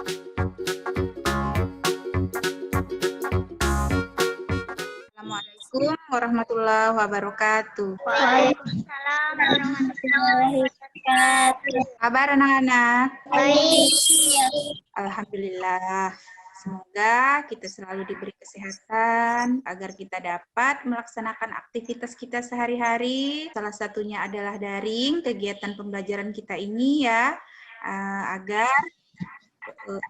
Assalamualaikum warahmatullahi wabarakatuh. Waalaikumsalam warahmatullahi wabarakatuh. Kabar anak-anak? Baik. Alhamdulillah. Semoga kita selalu diberi kesehatan agar kita dapat melaksanakan aktivitas kita sehari-hari. Salah satunya adalah daring, kegiatan pembelajaran kita ini ya, agar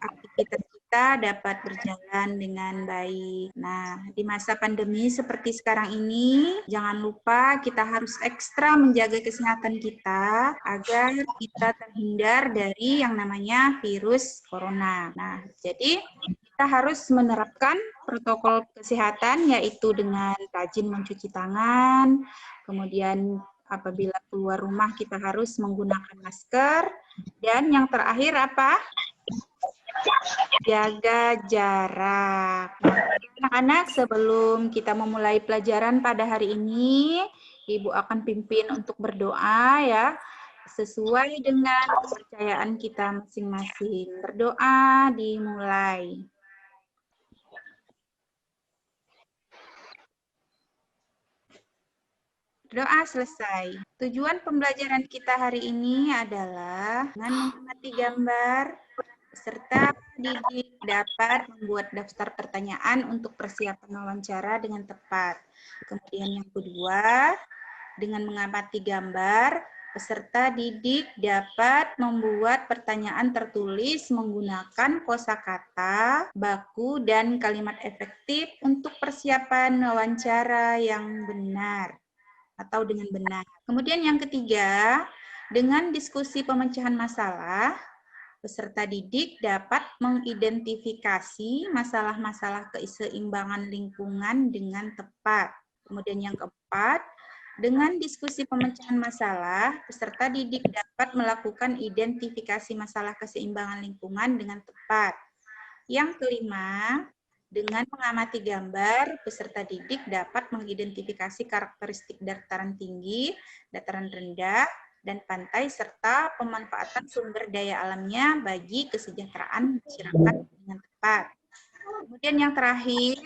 aktivitas kita dapat berjalan dengan baik. Nah, di masa pandemi seperti sekarang ini, jangan lupa kita harus ekstra menjaga kesehatan kita agar kita terhindar dari yang namanya virus corona. Nah, jadi kita harus menerapkan protokol kesehatan yaitu dengan rajin mencuci tangan, kemudian apabila keluar rumah kita harus menggunakan masker, dan yang terakhir apa? Jaga jarak. Anak-anak, sebelum kita memulai pelajaran pada hari ini, Ibu akan pimpin untuk berdoa ya, sesuai dengan kepercayaan kita masing-masing. Berdoa dimulai. Doa selesai. Tujuan pembelajaran kita hari ini adalah dengan mengamati gambar, peserta didik dapat membuat daftar pertanyaan untuk persiapan wawancara dengan tepat. Kemudian yang kedua, dengan mengamati gambar, peserta didik dapat membuat pertanyaan tertulis menggunakan kosakata, baku, dan kalimat efektif untuk persiapan wawancara yang benar atau dengan benar. Kemudian yang ketiga, dengan diskusi pemecahan masalah, peserta didik dapat mengidentifikasi masalah-masalah keseimbangan lingkungan dengan tepat. Kemudian yang keempat, dengan diskusi pemecahan masalah, peserta didik dapat melakukan identifikasi masalah keseimbangan lingkungan dengan tepat. Yang kelima, dengan mengamati gambar, peserta didik dapat mengidentifikasi karakteristik dataran tinggi, dataran rendah, dan pantai, serta pemanfaatan sumber daya alamnya bagi kesejahteraan masyarakat dengan tepat. Kemudian yang terakhir,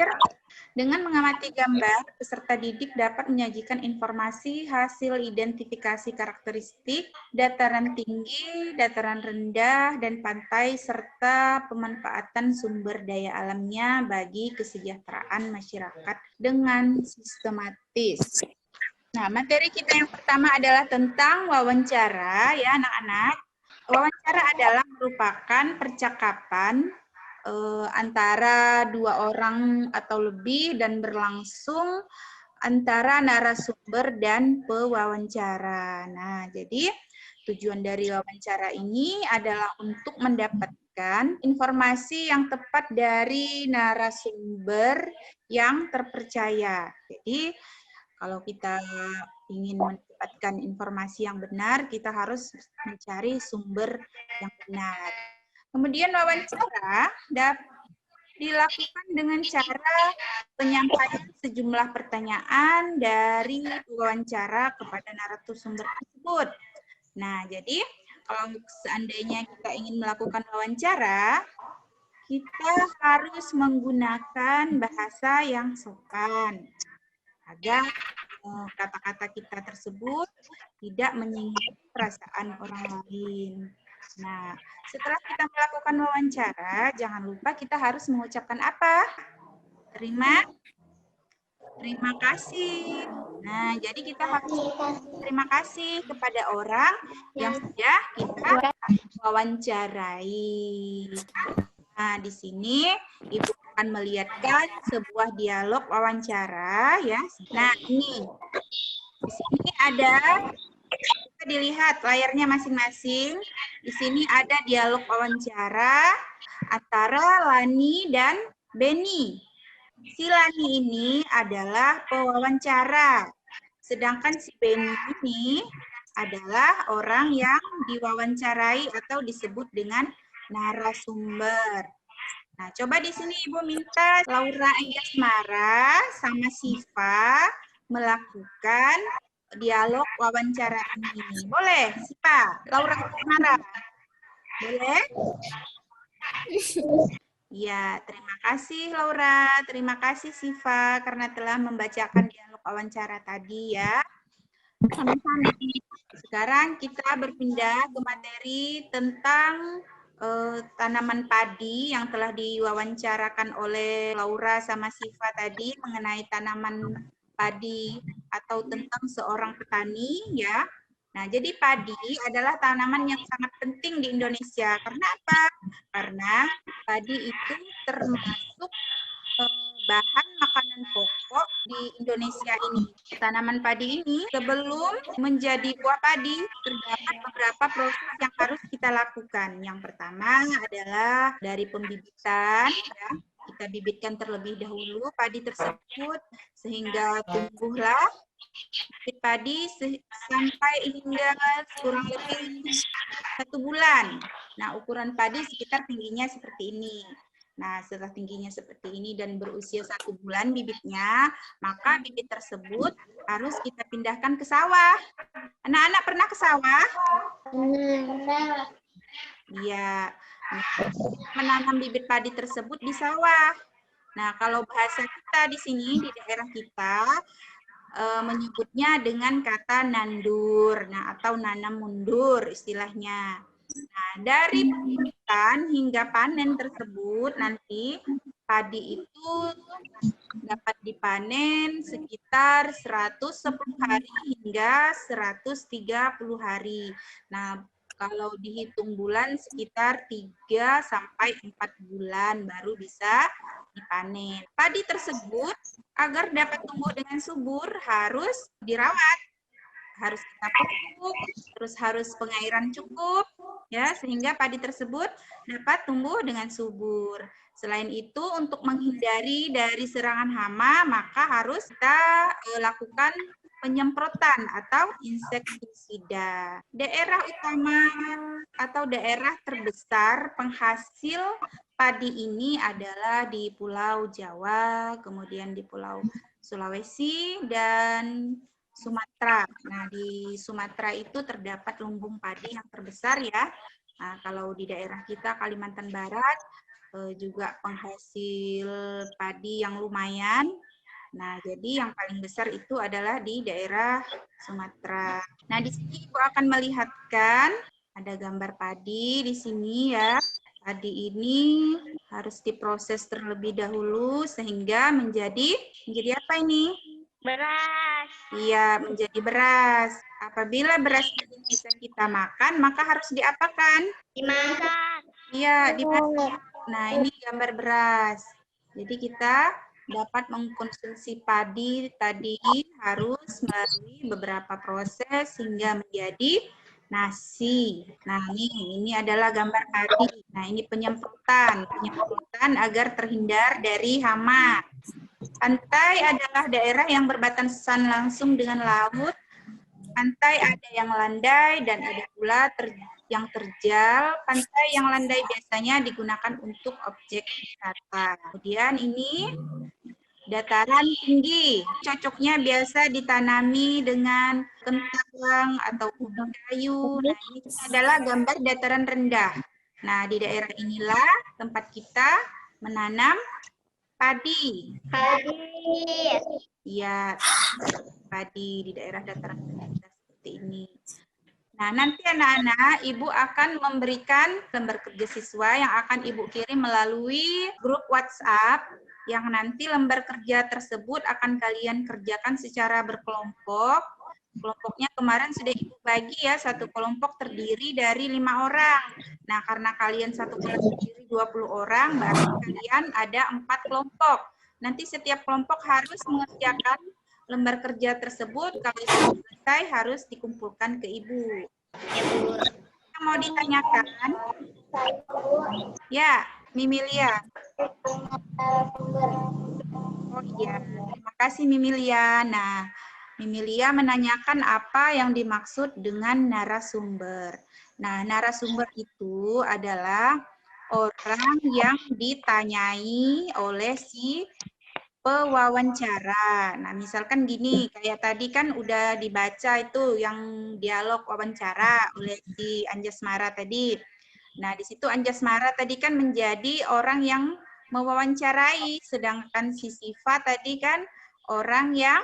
dengan mengamati gambar, peserta didik dapat menyajikan informasi hasil identifikasi karakteristik dataran tinggi, dataran rendah, dan pantai, serta pemanfaatan sumber daya alamnya bagi kesejahteraan masyarakat dengan sistematis. Nah, materi kita yang pertama adalah tentang wawancara, ya anak-anak. Wawancara adalah merupakan percakapan antara dua orang atau lebih dan berlangsung antara narasumber dan pewawancara. Nah, jadi tujuan dari wawancara ini adalah untuk mendapatkan informasi yang tepat dari narasumber yang terpercaya. Jadi, kalau kita ingin mendapatkan informasi yang benar, kita harus mencari sumber yang benar. Kemudian wawancara dapat dilakukan dengan cara penyampaian sejumlah pertanyaan dari wawancara kepada narasumber tersebut. Nah, jadi kalau seandainya kita ingin melakukan wawancara, kita harus menggunakan bahasa yang sopan agar kata-kata kita tersebut tidak menyinggung perasaan orang lain. Nah, setelah kita melakukan wawancara, jangan lupa kita harus mengucapkan apa? Terima kasih. Nah, jadi kita harus terima kasih kepada orang yang sudah kita wawancarai. Nah, di sini Ibu akan melihatkan sebuah dialog wawancara ya. Nah, ini di sini ada, kita dilihat layarnya masing-masing. Di sini ada dialog wawancara antara Lani dan Beni. Si Lani ini adalah pewawancara, sedangkan si Beni ini adalah orang yang diwawancarai atau disebut dengan narasumber. Nah, coba di sini Ibu minta Laura Anjasmara sama Siva melakukan dialog wawancara ini. Boleh, Siva? Laura Anjasmara? Boleh? Ya, terima kasih Laura, terima kasih Siva karena telah membacakan dialog wawancara tadi ya. Sama-sama. Sekarang kita berpindah ke materi tentang tanaman padi yang telah diwawancarakan oleh Laura sama Siva tadi mengenai tanaman padi atau tentang seorang petani ya. Nah, jadi padi adalah tanaman yang sangat penting di Indonesia. Karena apa? Karena padi itu termasuk bahan makanan pokok di Indonesia ini. Tanaman padi ini sebelum menjadi buah padi terdapat beberapa proses yang harus kita lakukan. Yang pertama adalah dari pembibitan, ya. Kita bibitkan terlebih dahulu padi tersebut sehingga tumbuhlah bibit padi sampai hingga kurang lebih 1 bulan. Nah, ukuran padi sekitar tingginya seperti ini. Nah, setelah tingginya seperti ini dan berusia 1 bulan bibitnya, maka bibit tersebut harus kita pindahkan ke sawah. Anak-anak pernah ke sawah? Iya. Menanam bibit padi tersebut di sawah. Nah, kalau bahasa kita di sini, di daerah kita, menyebutnya dengan kata nandur, nah atau nanam mundur istilahnya. Nah, dari pembibitan hingga panen tersebut nanti padi itu dapat dipanen sekitar 110 hari hingga 130 hari. Nah, kalau dihitung bulan sekitar 3 sampai 4 bulan baru bisa dipanen. Padi tersebut agar dapat tumbuh dengan subur harus dirawat, harus kita pupuk, terus harus pengairan cukup, ya sehingga padi tersebut dapat tumbuh dengan subur. Selain itu, untuk menghindari dari serangan hama, maka harus kita lakukan penyemprotan atau insektisida. Daerah utama atau daerah terbesar penghasil padi ini adalah di Pulau Jawa, kemudian di Pulau Sulawesi, dan Sumatera. Nah, di Sumatera itu terdapat lumbung padi yang terbesar ya. Nah, kalau di daerah kita Kalimantan Barat juga penghasil padi yang lumayan. Nah, jadi yang paling besar itu adalah di daerah Sumatera. Nah, di sini Ibu akan melihatkan ada gambar padi di sini ya. Padi ini harus diproses terlebih dahulu sehingga menjadi apa ini? Beras. Iya, menjadi beras. Apabila beras ini bisa kita makan, maka harus diapakan? Dimasak. Iya, dimasak. Nah, ini gambar beras. Jadi kita dapat mengkonsumsi padi tadi harus melalui beberapa proses hingga menjadi nasi. Nah, ini adalah gambar padi. Nah, ini penyemprotan agar terhindar dari hama. Pantai adalah daerah yang berbatasan langsung dengan laut. Pantai ada yang landai dan ada pula yang terjal. Pantai yang landai biasanya digunakan untuk objek wisata. Kemudian ini dataran tinggi. Cocoknya biasa ditanami dengan kentang atau ubi kayu. Nah, ini adalah gambar dataran rendah. Nah, di daerah inilah tempat kita menanam padi. Iya, padi di daerah dataran rendah seperti ini. Nah, nanti anak-anak, Ibu akan memberikan lembar kerja siswa yang akan Ibu kirim melalui grup WhatsApp, yang nanti lembar kerja tersebut akan kalian kerjakan secara berkelompok. Kelompoknya kemarin sudah Ibu bagi ya, satu kelompok terdiri dari 5 orang. Nah, karena kalian satu kelas terdiri 20 orang, berarti kalian ada 4 kelompok. Nanti setiap kelompok harus mengerjakan lembar kerja tersebut, kalau sudah selesai harus dikumpulkan ke Ibu. Yang mau ditanyakan? Ya, Mimilia. Oh iya, terima kasih Mimilia. Nah, Mimilia menanyakan apa yang dimaksud dengan narasumber. Nah, narasumber itu adalah orang yang ditanyai oleh si pewawancara. Nah, misalkan gini, kayak tadi kan udah dibaca itu yang dialog wawancara oleh si Anjasmara tadi. Nah, di situ Anjasmara tadi kan menjadi orang yang mewawancarai, sedangkan si Siva tadi kan orang yang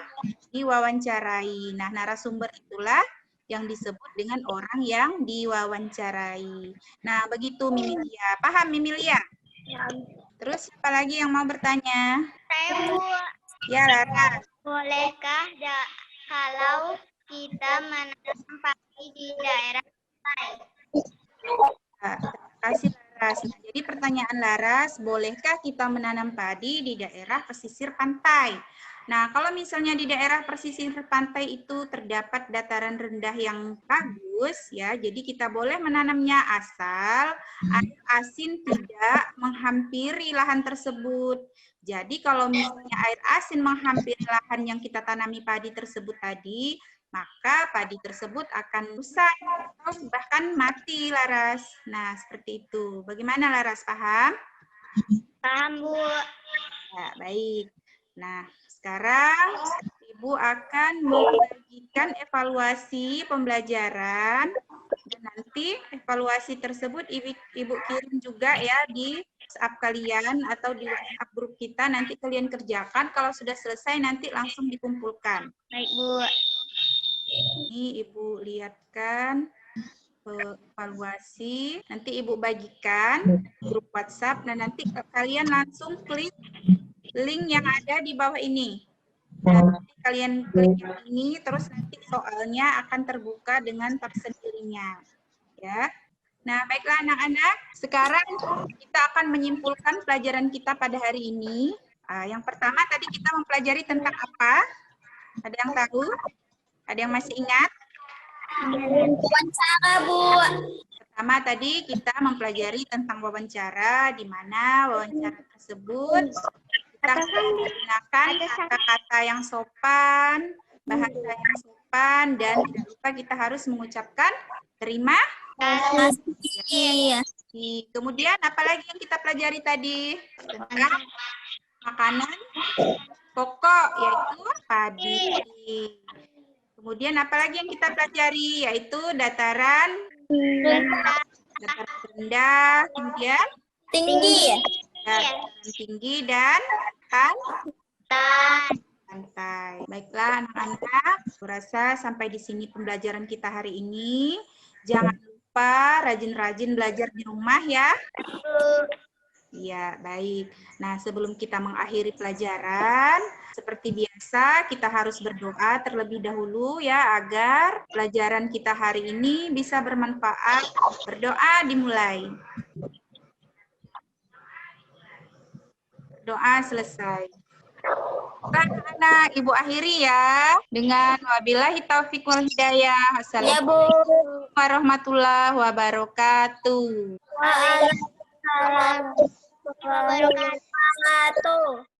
diwawancarai. Nah, narasumber itulah yang disebut dengan orang yang diwawancarai. Nah, begitu Mimilia. Paham Mimilia? Terus siapa lagi yang mau bertanya? Saya Bu, Ya, Lara. bolehkah kalau kita menanam padi di daerah lain? Terima kasih Laras. Nah, jadi pertanyaan Laras, bolehkah kita menanam padi di daerah pesisir pantai? Nah, kalau misalnya di daerah pesisir pantai itu terdapat dataran rendah yang bagus, ya, jadi kita boleh menanamnya asal air asin tidak menghampiri lahan tersebut. Jadi kalau misalnya air asin menghampiri lahan yang kita tanami padi tersebut tadi, maka padi tersebut akan rusak atau bahkan mati, Laras. Nah, seperti itu. Bagaimana, Laras? Paham? Paham Bu. Ya, baik. Nah, sekarang Ibu akan membagikan evaluasi pembelajaran dan nanti evaluasi tersebut Ibu kirim juga ya di WhatsApp kalian atau di WhatsApp grup kita. Nanti kalian kerjakan. Kalau sudah selesai nanti langsung dikumpulkan. Baik Bu. Ini Ibu lihatkan evaluasi. Nanti Ibu bagikan grup WhatsApp dan nanti kalian langsung klik link yang ada di bawah ini. Dan nanti kalian klik yang ini, terus nanti soalnya akan terbuka dengan tersendirinya. Ya. Nah, baiklah anak-anak. Sekarang kita akan menyimpulkan pelajaran kita pada hari ini. Yang pertama tadi kita mempelajari tentang apa? Ada yang tahu? Ada yang masih ingat? Wawancara Bu. Pertama tadi kita mempelajari tentang wawancara, di mana wawancara tersebut kita menggunakan kata-kata yang sopan, bahasa yang sopan, dan tidak lupa kita harus mengucapkan terima kasih. Kemudian apalagi yang kita pelajari tadi? Tentang makanan pokok, yaitu padi. Kemudian apalagi yang kita pelajari, yaitu dataran rendah, kemudian Tinggi. dataran tinggi dan pantai. Baiklah anak-anak, aku rasa sampai di sini pembelajaran kita hari ini. Jangan lupa rajin-rajin belajar di rumah ya. Iya, baik. Nah, sebelum kita mengakhiri pelajaran, seperti biasa kita harus berdoa terlebih dahulu ya, agar pelajaran kita hari ini bisa bermanfaat. Berdoa dimulai. Doa selesai. Anak-anak, Ibu akhiri ya dengan wabillahi taufiq wal hidayah. Assalamualaikum warahmatullahi wabarakatuh. Waalaikumsalam warahmatullahi wabarakatuh.